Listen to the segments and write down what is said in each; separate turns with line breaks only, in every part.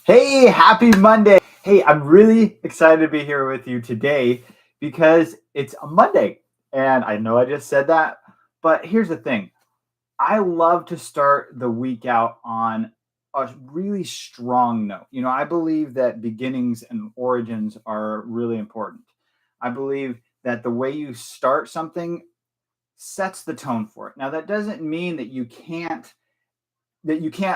Hey, happy Monday. Hey, I'm really excited to be here with you today because it's a Monday. And I know I just said that, but here's the thing. I love to start the week out on a really strong note. I believe that beginnings and origins are really important. I believe that the way you start something sets the tone for it. Now, that doesn't mean that you can't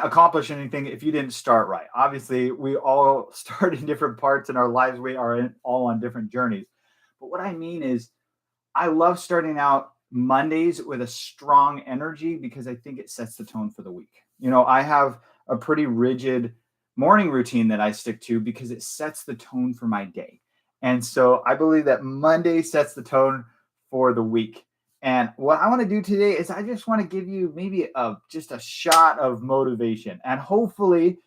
accomplish anything if you didn't start right. Obviously, we all start in different parts in our lives. We are all on different journeys. But what I mean is, I love starting out Mondays with a strong energy because I think it sets the tone for the week. I have a pretty rigid morning routine that I stick to because it sets the tone for my day. And so I believe that Monday sets the tone for the week. And what I want to do today is I just want to give you maybe just a shot of motivation and hopefully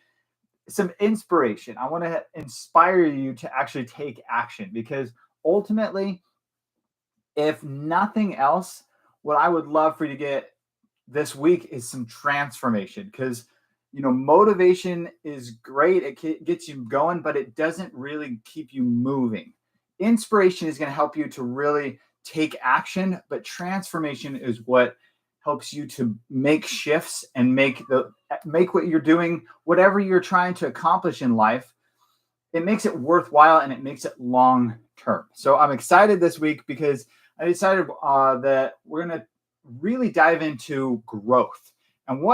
some inspiration. I want to inspire you to actually take action because ultimately, if nothing else, what I would love for you to get this week is some transformation because motivation is great. It gets you going, but it doesn't really keep you moving. Inspiration is going to help you to really take action, but transformation is what helps you to make shifts and make what you're doing, whatever you're trying to accomplish in life, it makes it worthwhile and it makes it long term. So I'm excited this week because I decided that we're going to really dive into growth and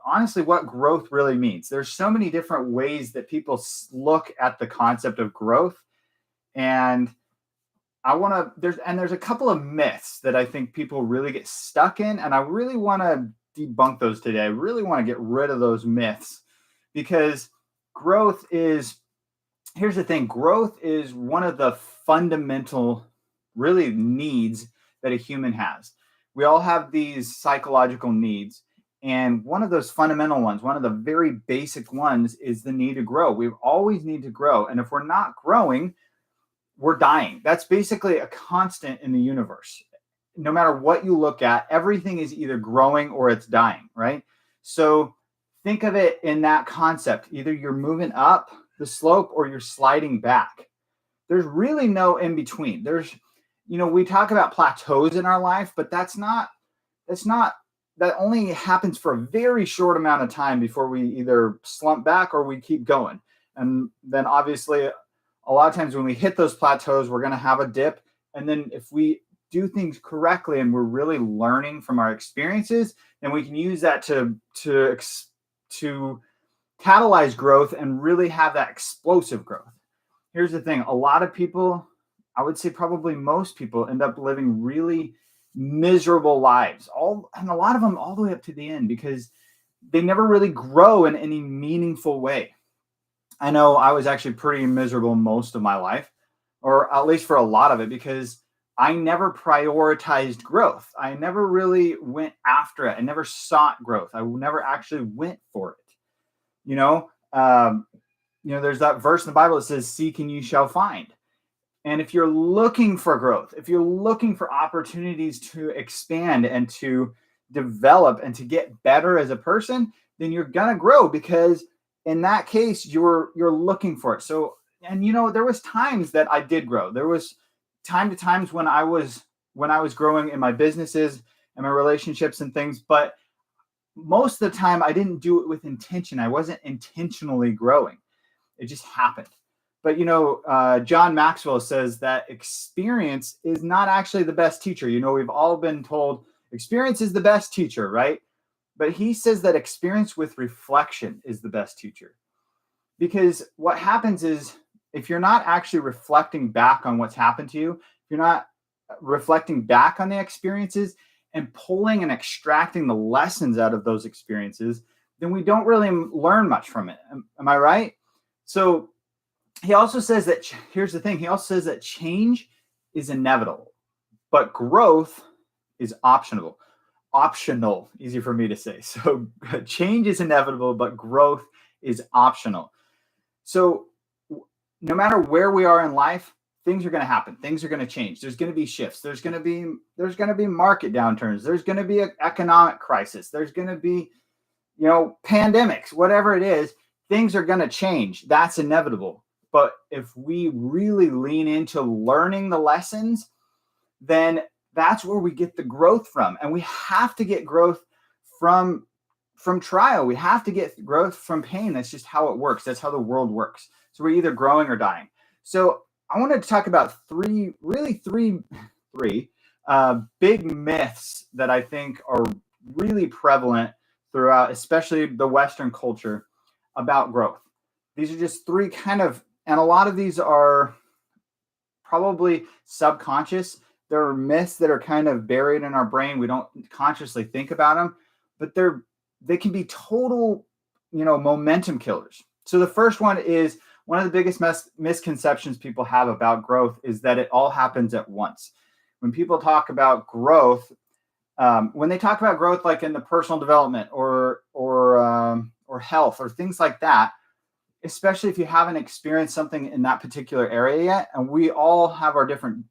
honestly what growth really means. There's so many different ways that people look at the concept of growth, and there's a couple of myths that I think people really get stuck in, and I really want to debunk those today. I really want to get rid of those myths because growth is here's the thing. Growth is one of the fundamental really needs that a human has. We all have these psychological needs, and one of those fundamental ones, one of the very basic ones, is the need to grow. We always need to grow, and if we're not growing, we're dying. That's basically a constant in the universe. No matter what you look at, everything is either growing or it's dying, right? So think of it in that concept. Either you're moving up the slope or you're sliding back. There's really no in between. We talk about plateaus in our life, but that only happens for a very short amount of time before we either slump back or we keep going. And then obviously a lot of times when we hit those plateaus, we're going to have a dip. And then if we do things correctly and we're really learning from our experiences, then we can use that to catalyze growth and really have that explosive growth. Here's the thing. A lot of people, I would say probably most people, end up living really miserable lives, and a lot of them all the way up to the end because they never really grow in any meaningful way. I know I was actually pretty miserable most of my life, or at least for a lot of it, because I never prioritized growth. I never really went after it. I never sought growth. I never actually went for it. You know, um, there's that verse in the Bible that says, "Seek and you shall find." And if you're looking for growth, if you're looking for opportunities to expand and to develop and to get better as a person, then you're gonna grow because in that case you're looking for it. So, and there was times that I did grow. There was times when I was growing in my businesses and my relationships and things, but most of the time I didn't do it with intention. I wasn't intentionally growing. It just happened. But John Maxwell says that experience is not actually the best teacher. We've all been told experience is the best teacher, right? But he says that experience with reflection is the best teacher. Because what happens is if you're not actually reflecting back on what's happened to you, if you're not reflecting back on the experiences and pulling and extracting the lessons out of those experiences, then we don't really learn much from it. Am I right? So he also says that, here's the thing, he also says that change is inevitable, but growth is optional. Optional, easy for me to say. So change is inevitable, but growth is optional. So no matter where we are in life, things are going to happen. Things are going to change. There's going to be shifts. There's going to be market downturns. There's going to be an economic crisis. There's going to be, pandemics, whatever it is. things are going to change. That's inevitable. But if we really lean into learning the lessons, then that's where we get the growth from. And we have to get growth from trial. We have to get growth from pain. That's just how it works. That's how the world works. So we're either growing or dying. So I wanted to talk about three big myths that I think are really prevalent throughout, especially the Western culture, about growth. These are just three and a lot of these are probably subconscious. There are myths that are kind of buried in our brain. We don't consciously think about them, but they can be total, momentum killers. So the first one is, one of the biggest misconceptions people have about growth is that it all happens at once. When people talk about growth, when they talk about growth, like in the personal development or health or things like that, especially if you haven't experienced something in that particular area yet, and we all have our different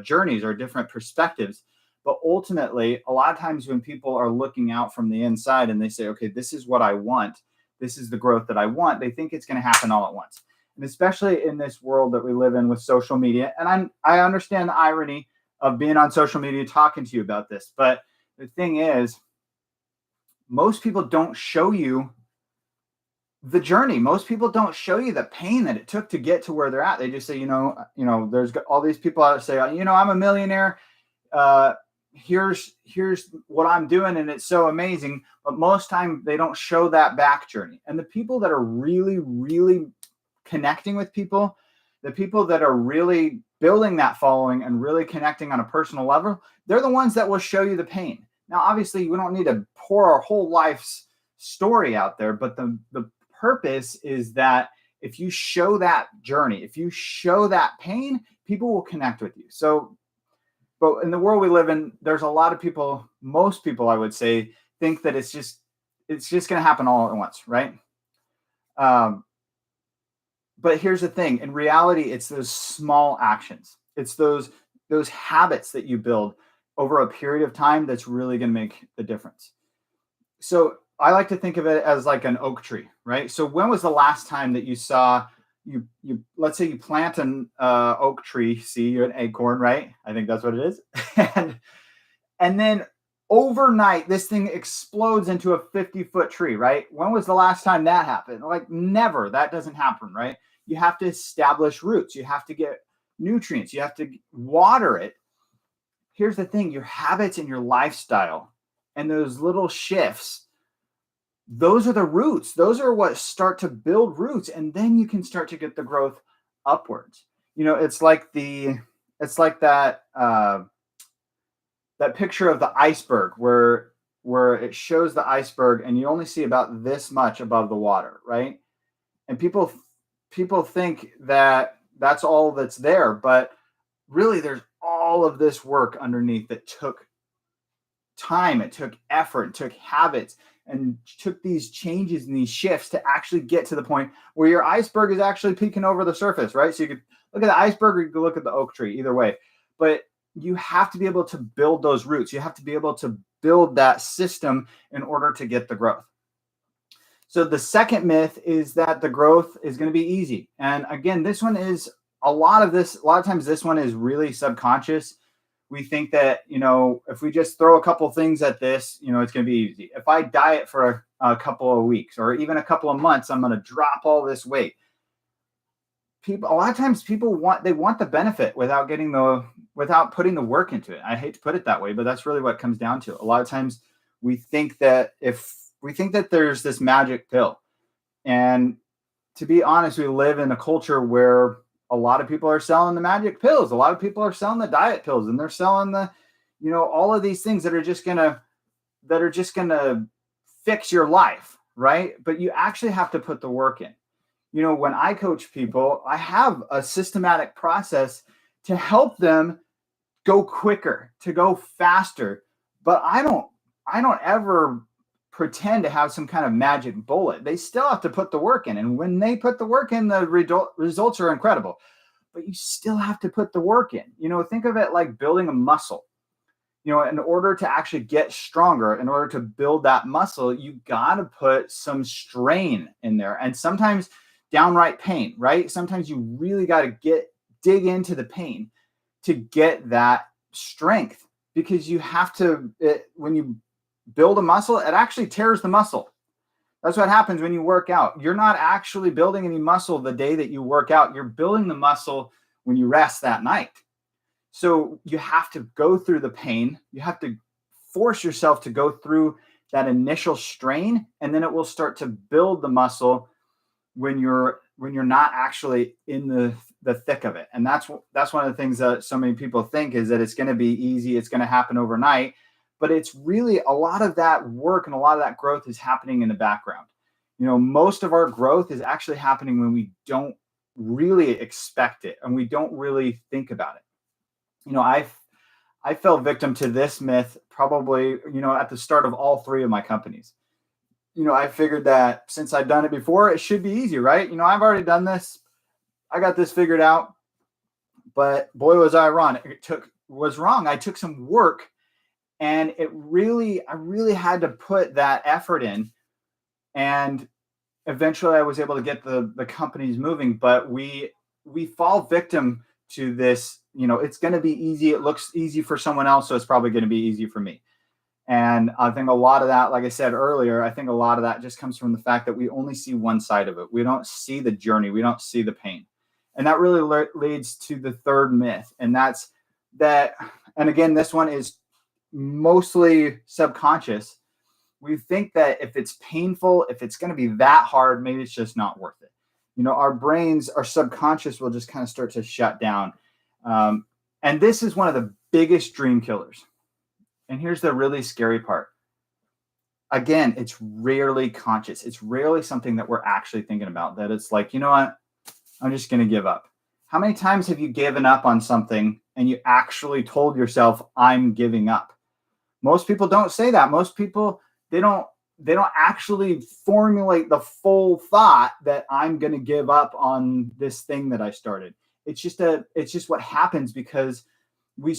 journeys or different perspectives, but ultimately, a lot of times when people are looking out from the inside and they say, okay, this is what I want, this is the growth that I want, they think it's going to happen all at once. And especially in this world that we live in with social media, and I understand the irony of being on social media talking to you about this, but the thing is, most people don't show you the journey. Most people don't show you the pain that it took to get to where they're at. They just say, there's all these people out there say, I'm a millionaire. Here's what I'm doing, and it's so amazing. But most time they don't show that back journey. And the people that are really, really connecting with people, the people that are really building that following and really connecting on a personal level, they're the ones that will show you the pain. Now, obviously, we don't need to pour our whole life's story out there, but the purpose is that if you show that journey, if you show that pain, people will connect with you. So, but in the world we live in, there's a lot of people, most people, I would say, think that it's just going to happen all at once, right? But here's the thing. In reality, it's those small actions. It's those habits that you build over a period of time that's really going to make the difference. So I like to think of it as like an oak tree, right? So when was the last time that you saw you let's say you plant an oak tree, see an acorn, right? I think that's what it is. and then overnight, this thing explodes into a 50-foot tree, right? When was the last time that happened? Like never. That doesn't happen, right? You have to establish roots. You have to get nutrients. You have to water it. Here's the thing, your habits and your lifestyle and those little shifts, those are the roots. Those are what start to build roots. And then you can start to get the growth upwards. It's like that picture of the iceberg where it shows the iceberg and you only see about this much above the water, right? And people think that that's all that's there, but really there's all of this work underneath that took time, it took effort, it took habits, and took these changes and these shifts to actually get to the point where your iceberg is actually peeking over the surface, right? So you could look at the iceberg or you could look at the oak tree, either way. But you have to be able to build those roots. You have to be able to build that system in order to get the growth. So the second myth is that the growth is going to be easy. And again, this one is a lot of times this one is really subconscious. We think that, if we just throw a couple things at this, it's going to be easy. If I diet for a couple of weeks or even a couple of months, I'm going to drop all this weight. A lot of times people want the benefit without putting the work into it. I hate to put it that way, but that's really what it comes down to. A lot of times we think that there's this magic pill. And to be honest, we live in a culture where a lot of people are selling the magic pills. A lot of people are selling the diet pills, and they're selling the, all of these things that are just gonna fix your life, right? But you actually have to put the work in. When I coach people, I have a systematic process to help them go quicker, to go faster. But I don't ever pretend to have some kind of magic bullet. They still have to put the work in. And when they put the work in, the results are incredible. But you still have to put the work in. Think of it like building a muscle. In order to actually get stronger, in order to build that muscle, you got to put some strain in there, and sometimes downright pain, right? Sometimes you really got to dig into the pain to get that strength, because you have to, when you build a muscle, it actually tears the muscle. That's what happens when you work out. You're not actually building any muscle the day that you work out. You're building the muscle when you rest that night. So you have to go through the pain. You have to force yourself to go through that initial strain, and then it will start to build the muscle when you're not actually in the thick of it. And that's one of the things that so many people think, is that it's going to be easy, it's going to happen overnight. But it's really, a lot of that work and a lot of that growth is happening in the background. Most of our growth is actually happening when we don't really expect it and we don't really think about it. I fell victim to this myth probably, at the start of all three of my companies. I figured that since I'd done it before, it should be easy, right? I've already done this. I got this figured out. But boy, was I wrong. I took some work, and I really had to put that effort in. And eventually I was able to get the companies moving. But we fall victim to this, it's going to be easy. It looks easy for someone else, so it's probably going to be easy for me. And I think a lot of that, like I said earlier, I think a lot of that just comes from the fact that we only see one side of it. We don't see the journey. We don't see the pain. And that really leads to the third myth. And that's that, and again, this one is mostly subconscious. We think that if it's painful, if it's going to be that hard, maybe it's just not worth it. Our brains, our subconscious will just kind of start to shut down. And this is one of the biggest dream killers. And here's the really scary part. Again, it's rarely conscious. It's rarely something that we're actually thinking about, that it's like, you know what? I'm just going to give up. How many times have you given up on something and you actually told yourself, I'm giving up? Most people don't say that. Most people, they don't actually formulate the full thought that I'm going to give up on this thing that I started. It's just what happens, because we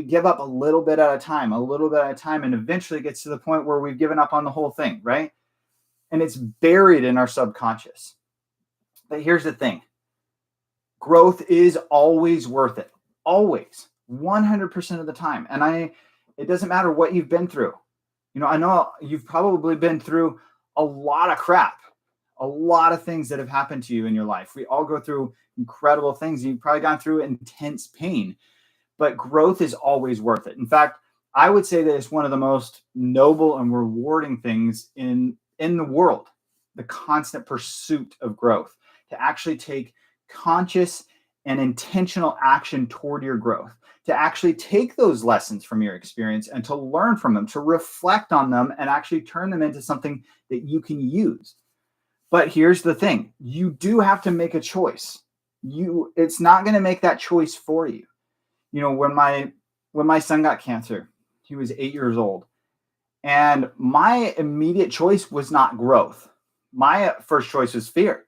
give up a little bit at a time, and eventually it gets to the point where we've given up on the whole thing, right? And it's buried in our subconscious. But here's the thing. Growth is always worth it. Always. 100% of the time. And it doesn't matter what you've been through. I know you've probably been through a lot of crap, a lot of things that have happened to you in your life. We all go through incredible things. You've probably gone through intense pain, but growth is always worth it. In fact, I would say that it's one of the most noble and rewarding things in the world, the constant pursuit of growth, to actually take conscious and intentional action toward your growth, to actually take those lessons from your experience and to learn from them, to reflect on them and actually turn them into something that you can use. But here's the thing. You do have to make a choice. It's not going to make that choice for you. When my son got cancer, he was 8 years old. And my immediate choice was not growth. My first choice was fear.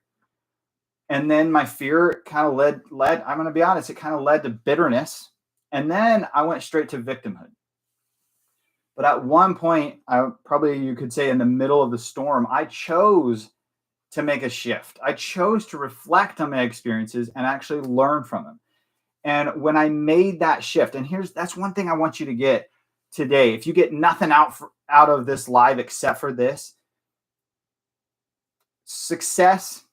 And then my fear kind of led, I'm going to be honest, it kind of led to bitterness. And then I went straight to victimhood. But at one point, you could say in the middle of the storm, I chose to make a shift. I chose to reflect on my experiences and actually learn from them. And when I made that shift, and that's one thing I want you to get today. If you get nothing out of this live except for this, success,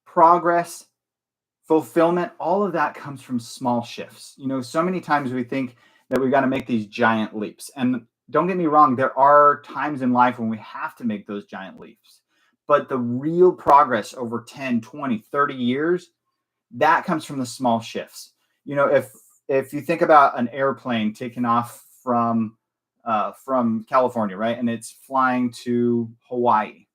progress, fulfillment, all of that comes from small shifts. So many times we think that we've got to make these giant leaps. And don't get me wrong, there are times in life when we have to make those giant leaps. But the real progress over 10, 20, 30 years, that comes from the small shifts. If you think about an airplane taking off from California, right? And it's flying to Hawaii.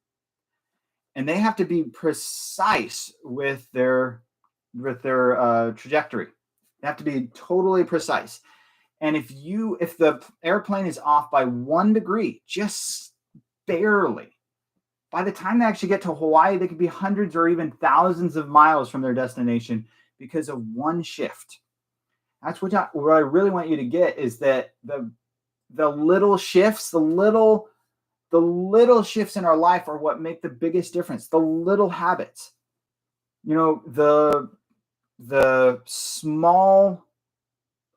And they have to be precise with their trajectory. They have to be totally precise. And if the airplane is off by 1 degree, just barely, by the time they actually get to Hawaii, they could be hundreds or even thousands of miles from their destination because of one shift. That's what I really want you to get, is that the little shifts, the little shifts in our life are what make the biggest difference. The little habits, the small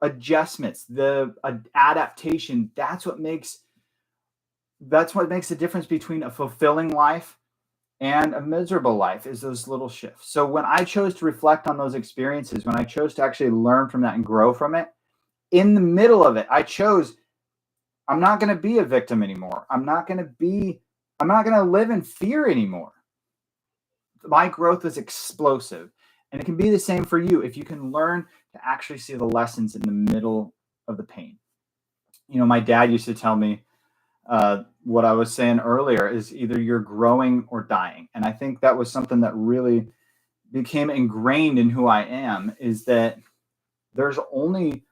adjustments, the adaptation. That's what makes the difference between a fulfilling life and a miserable life, is those little shifts. So when I chose to reflect on those experiences, when I chose to actually learn from that and grow from it, in the middle of it, I chose, I'm not going to be a victim anymore. I'm not going to live in fear anymore. My growth is explosive. And it can be the same for you if you can learn to actually see the lessons in the middle of the pain. My dad used to tell me, what I was saying earlier is either you're growing or dying. And I think that was something that really became ingrained in who I am, is that there's only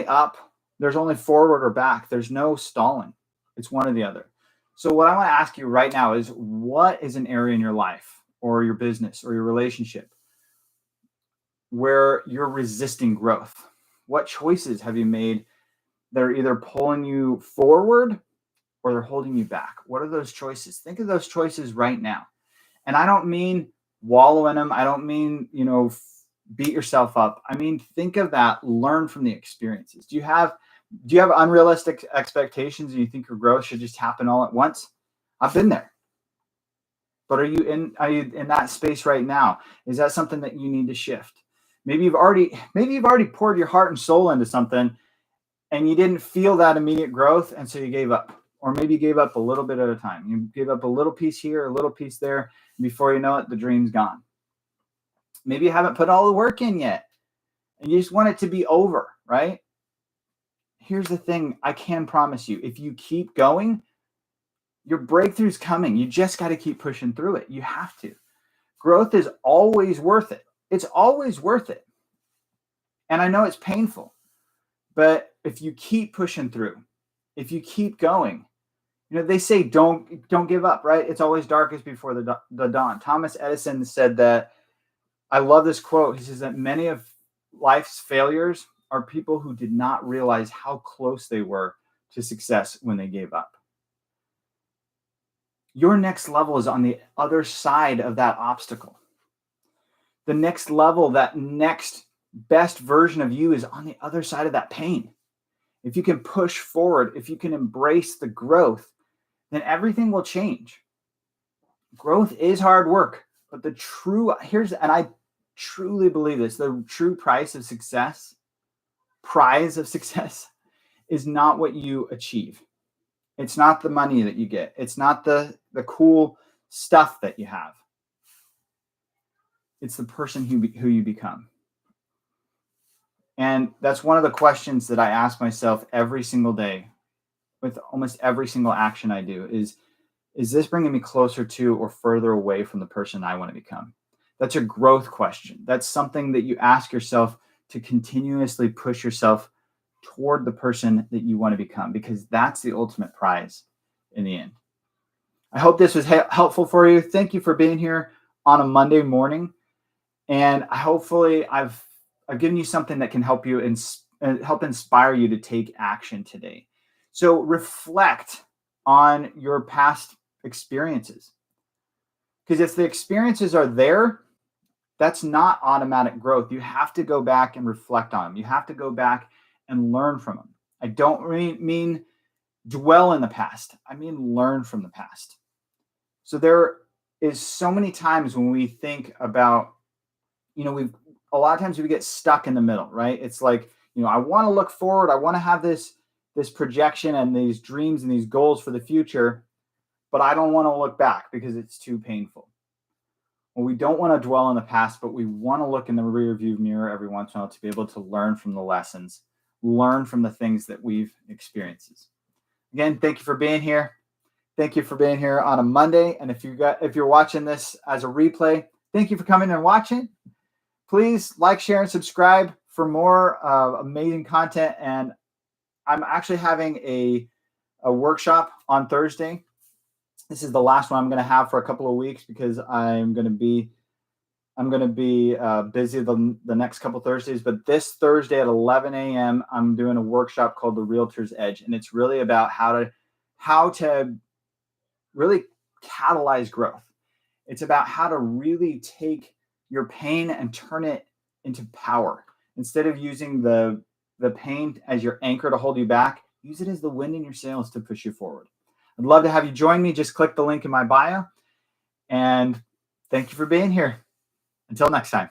up, there's only forward or back. There's no stalling. It's one or the other. So what I want to ask you right now is, what is an area in your life or your business or your relationship where you're resisting growth? What choices have you made that are either pulling you forward or they're holding you back? What are those choices? Think of those choices right now. And I don't mean wallow in them. I don't mean, beat yourself up. I mean, think of that, learn from the experiences. Do you have unrealistic expectations and you think your growth should just happen all at once? I've been there. But are you in that space right now? Is that something that you need to shift? Maybe you've already poured your heart and soul into something and you didn't feel that immediate growth, and so you gave up. Or maybe you gave up a little bit at a time. You gave up a little piece here, a little piece there, and before you know it, the dream's gone. Maybe you haven't put all the work in yet, and you just want it to be over, right? Here's the thing I can promise you. If you keep going, your breakthrough's coming. You just got to keep pushing through it. You have to. Growth is always worth it. It's always worth it. And I know it's painful, but if you keep pushing through, if you keep going, they say don't give up, right? It's always darkest before the dawn. Thomas Edison said that. I love this quote. He says that many of life's failures are people who did not realize how close they were to success when they gave up. Your next level is on the other side of that obstacle. The next level, that next best version of you, is on the other side of that pain. If you can push forward, if you can embrace the growth, then everything will change. Growth is hard work, but and I truly believe this, the true prize of success is not what you achieve. It's not the money that you get. It's not the cool stuff that you have. It's the person who you become. And that's one of the questions that I ask myself every single day with almost every single action I do is this bringing me closer to or further away from the person I want to become? That's a growth question. That's something that you ask yourself to continuously push yourself toward the person that you want to become, because that's the ultimate prize in the end. I hope this was helpful for you. Thank you for being here on a Monday morning. And hopefully I've given you something that can help you help inspire you to take action today. So reflect on your past experiences. Because if the experiences are there, that's not automatic growth. You have to go back and reflect on them. You have to go back and learn from them. I don't mean dwell in the past. I mean learn from the past. So there is so many times when we think about, a lot of times we get stuck in the middle, right? It's like, I want to look forward. I want to have this projection and these dreams and these goals for the future, but I don't want to look back because it's too painful. Well, we don't want to dwell in the past, but we want to look in the rear view mirror every once in a while to be able to learn from the lessons, learn from the things that we've experienced. Again, thank you for being here. Thank you for being here on a Monday. And if you're watching this as a replay, thank you for coming and watching. Please like, share, and subscribe for more amazing content. And I'm actually having a workshop on Thursday. This is the last one I'm going to have for a couple of weeks because I'm going to be I'm going to be busy the next couple Thursdays, but this Thursday at 11 a.m. I'm doing a workshop called the Realtor's Edge, and it's really about how to really catalyze growth. It's about how to really take your pain and turn it into power. Instead of using the pain as your anchor to hold you back, use it as the wind in your sails to push you forward. I'd love to have you join me. Just click the link in my bio. And thank you for being here. Until next time.